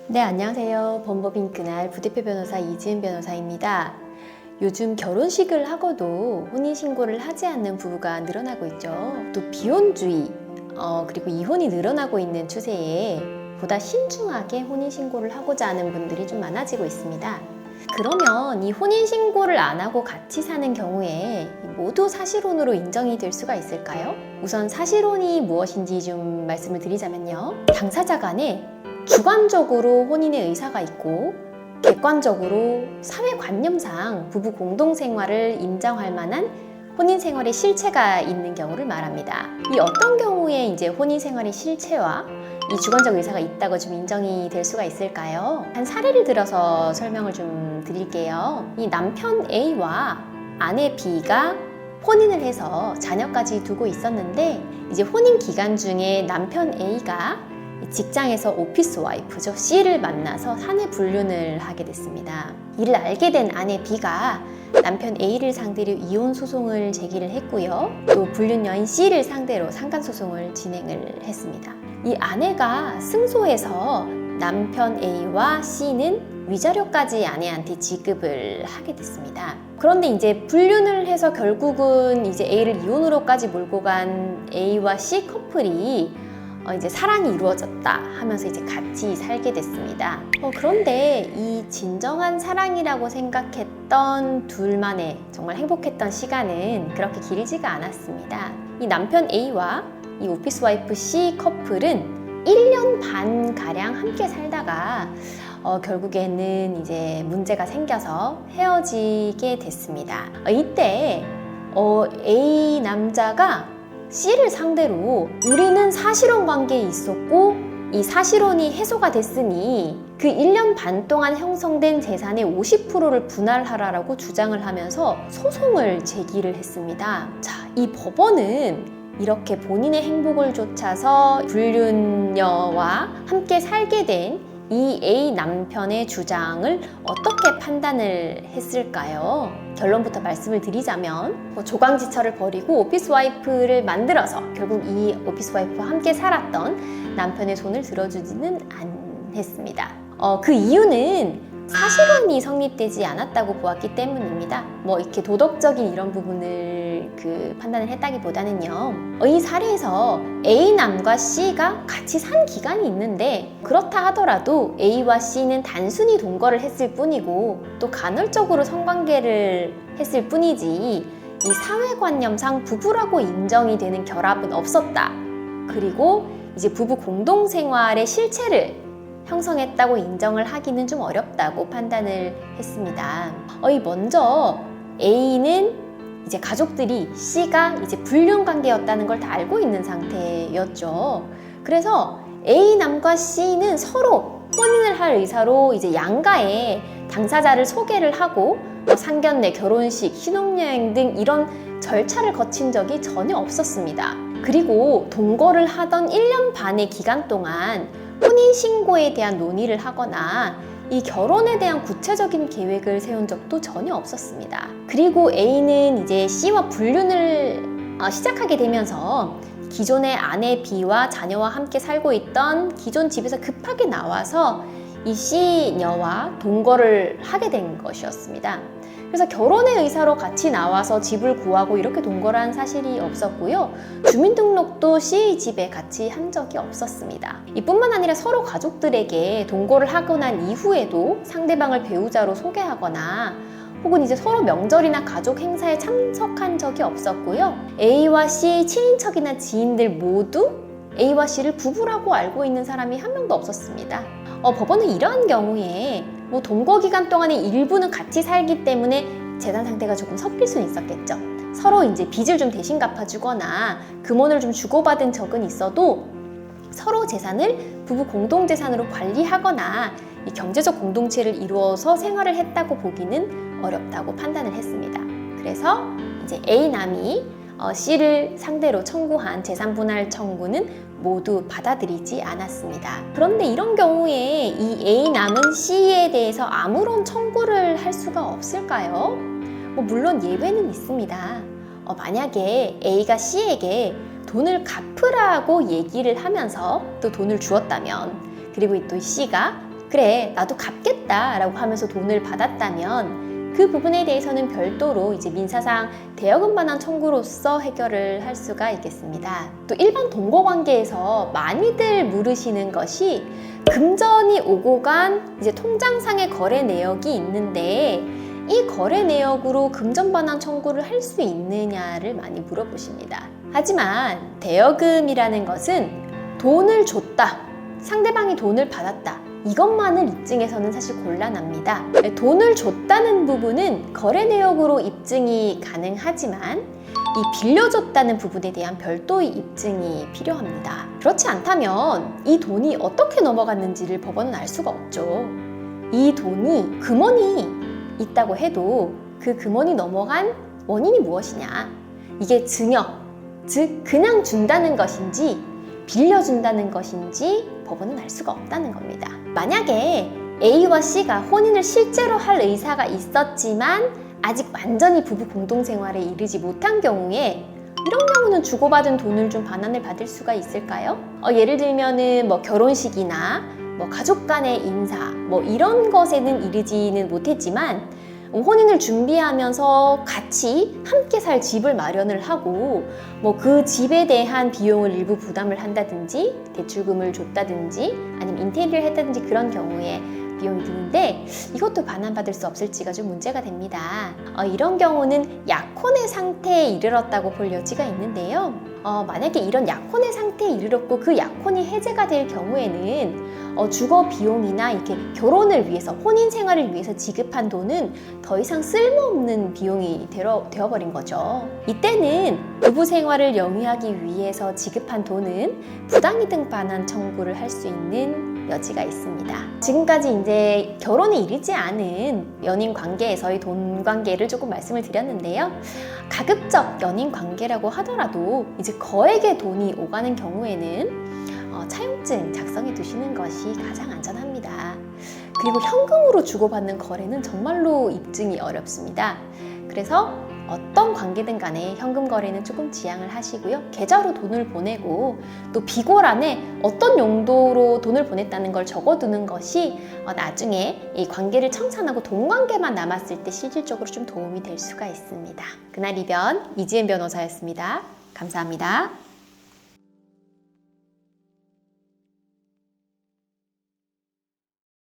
네, 안녕하세요. 범법인 그날 부대표 변호사 이지은 변호사입니다. 요즘 결혼식을 하고도 혼인신고를 하지 않는 부부가 늘어나고 있죠. 또 비혼주의, 그리고 이혼이 늘어나고 있는 추세에 보다 신중하게 혼인신고를 하고자 하는 분들이 좀 많아지고 있습니다. 그러면 이 혼인신고를 안 하고 같이 사는 경우에 모두 사실혼으로 인정이 될 수가 있을까요? 우선 사실혼이 무엇인지 좀 말씀을 드리자면요. 당사자 간에 주관적으로 혼인의 의사가 있고 객관적으로 사회관념상 부부 공동생활을 인정할 만한 혼인생활의 실체가 있는 경우를 말합니다. 이 어떤 경우에 이제 혼인생활의 실체와 이 주관적 의사가 있다고 좀 인정이 될 수가 있을까요? 한 사례를 들어서 설명을 좀 드릴게요. 이 남편 A와 아내 B가 혼인을 해서 자녀까지 두고 있었는데 이제 혼인 기간 중에 남편 A가 직장에서 오피스 와이프죠. C를 만나서 사내 불륜을 하게 됐습니다. 이를 알게 된 아내 B가 남편 A를 상대로 이혼 소송을 제기를 했고요. 또 불륜 여인 C를 상대로 상간 소송을 진행을 했습니다. 이 아내가 승소해서 남편 A와 C는 위자료까지 아내한테 지급을 하게 됐습니다. 그런데 이제 불륜을 해서 결국은 이제 A를 이혼으로까지 몰고 간 A와 C 커플이 이제 사랑이 이루어졌다 하면서 이제 같이 살게 됐습니다. 그런데 이 진정한 사랑이라고 생각했던 둘만의 정말 행복했던 시간은 그렇게 길지가 않았습니다. 이 남편 A와 이 오피스 와이프 C 커플은 1년 반 가량 함께 살다가 결국에는 이제 문제가 생겨서 헤어지게 됐습니다. 이때 A 남자가 C를 상대로 우리는 사실혼 관계에 있었고 이 사실혼이 해소가 됐으니 그 1년 반 동안 형성된 재산의 50%를 분할하라고 주장을 하면서 소송을 제기를 했습니다. 자, 이 법원은 이렇게 본인의 행복을 좇아서 불륜녀와 함께 살게 된 이 A 남편의 주장을 어떻게 판단을 했을까요? 결론부터 말씀을 드리자면 조강지처를 버리고 오피스 와이프를 만들어서 결국 이 오피스 와이프와 함께 살았던 남편의 손을 들어주지는 않았습니다. 그 이유는 사실혼이 성립되지 않았다고 보았기 때문입니다. 이렇게 도덕적인 이런 부분을 판단을 했다기보다는요. 이 사례에서 A남과 C가 같이 산 기간이 있는데 그렇다 하더라도 A와 C는 단순히 동거를 했을 뿐이고 또 간헐적으로 성관계를 했을 뿐이지 이 사회관념상 부부라고 인정이 되는 결합은 없었다. 그리고 이제 부부 공동생활의 실체를 형성했다고 인정을 하기는 좀 어렵다고 판단을 했습니다. 먼저 A는 이제 가족들이 C가 이제 불륜 관계였다는 걸 다 알고 있는 상태였죠. 그래서 A 남과 C는 서로 혼인을 할 의사로 이제 양가에 당사자를 소개를 하고 상견례, 결혼식, 신혼여행 등 이런 절차를 거친 적이 전혀 없었습니다. 그리고 동거를 하던 1년 반의 기간 동안 혼인신고에 대한 논의를 하거나 이 결혼에 대한 구체적인 계획을 세운 적도 전혀 없었습니다. 그리고 A는 이제 C와 불륜을 시작하게 되면서 기존의 아내 B와 자녀와 함께 살고 있던 기존 집에서 급하게 나와서 이 C녀와 동거를 하게 된 것이었습니다. 그래서 결혼의 의사로 같이 나와서 집을 구하고 이렇게 동거를 한 사실이 없었고요. 주민등록도 C 집에 같이 한 적이 없었습니다. 이뿐만 아니라 서로 가족들에게 동거를 하고 난 이후에도 상대방을 배우자로 소개하거나 혹은 이제 서로 명절이나 가족 행사에 참석한 적이 없었고요. A와 C 친인척이나 지인들 모두 A와 C를 부부라고 알고 있는 사람이 한 명도 없었습니다. 법원은 이러한 경우에 동거 기간 동안의 일부는 같이 살기 때문에 재산 상태가 조금 섞일 수는 있었겠죠. 서로 이제 빚을 좀 대신 갚아주거나 금혼을 좀 주고받은 적은 있어도 서로 재산을 부부 공동재산으로 관리하거나 이 경제적 공동체를 이루어서 생활을 했다고 보기는 어렵다고 판단을 했습니다. 그래서 이제 A남이 C를 상대로 청구한 재산분할 청구는 모두 받아들이지 않았습니다. 그런데 이런 경우에 이 A남은 C에 대해서 아무런 청구를 할 수가 없을까요? 물론 예외는 있습니다. 만약에 A가 C에게 돈을 갚으라고 얘기를 하면서 또 돈을 주었다면, 그리고 또 C가 그래 나도 갚겠다 라고 하면서 돈을 받았다면 그 부분에 대해서는 별도로 이제 민사상 대여금 반환 청구로서 해결을 할 수가 있겠습니다. 또 일반 동거관계에서 많이들 물으시는 것이 금전이 오고 간 이제 통장상의 거래 내역이 있는데 이 거래 내역으로 금전 반환 청구를 할 수 있느냐를 많이 물어보십니다. 하지만 대여금이라는 것은 돈을 줬다, 상대방이 돈을 받았다, 이것만을 입증해서는 사실 곤란합니다. 돈을 줬다는 부분은 거래 내역으로 입증이 가능하지만 이 빌려줬다는 부분에 대한 별도의 입증이 필요합니다. 그렇지 않다면 이 돈이 어떻게 넘어갔는지를 법원은 알 수가 없죠. 이 돈이 금원이 있다고 해도 그 금원이 넘어간 원인이 무엇이냐? 이게 증여, 즉 그냥 준다는 것인지 빌려준다는 것인지 법원은 알 수가 없다는 겁니다. 만약에 A와 C가 혼인을 실제로 할 의사가 있었지만 아직 완전히 부부 공동생활에 이르지 못한 경우에 이런 경우는 주고받은 돈을 좀 반환을 받을 수가 있을까요? 예를 들면은 뭐 결혼식이나 뭐 가족 간의 인사 뭐 이런 것에는 이르지는 못했지만 혼인을 준비하면서 같이 함께 살 집을 마련을 하고 뭐 그 집에 대한 비용을 일부 부담을 한다든지 대출금을 줬다든지 아니면 인테리어를 했다든지 그런 경우에 비용이 드는데 이것도 반환받을 수 없을지가 좀 문제가 됩니다. 이런 경우는 약혼의 상태에 이르렀다고 볼 여지가 있는데요. 만약에 이런 약혼의 상태에 이르렀고 그 약혼이 해제가 될 경우에는 주거 비용이나 이렇게 결혼을 위해서 혼인 생활을 위해서 지급한 돈은 더 이상 쓸모없는 비용이 되어버린 거죠. 이때는 부부 생활을 영위하기 위해서 지급한 돈은 부당이득 반환 청구를 할 수 있는 여지가 있습니다. 지금까지 이제 결혼에 이르지 않은 연인 관계에서의 돈 관계를 조금 말씀을 드렸는데요. 가급적 연인 관계라고 하더라도 이제 거액의 돈이 오가는 경우에는 차용증 작성해 두시는 것이 가장 안전합니다. 그리고 현금으로 주고받는 거래는 정말로 입증이 어렵습니다. 그래서 어떤 관계든 간에 현금 거래는 조금 지양을 하시고요. 계좌로 돈을 보내고 또 비고란에 어떤 용도로 돈을 보냈다는 걸 적어두는 것이 나중에 이 관계를 청산하고 돈 관계만 남았을 때 실질적으로 좀 도움이 될 수가 있습니다. 그날 이변 이지은 변호사였습니다. 감사합니다.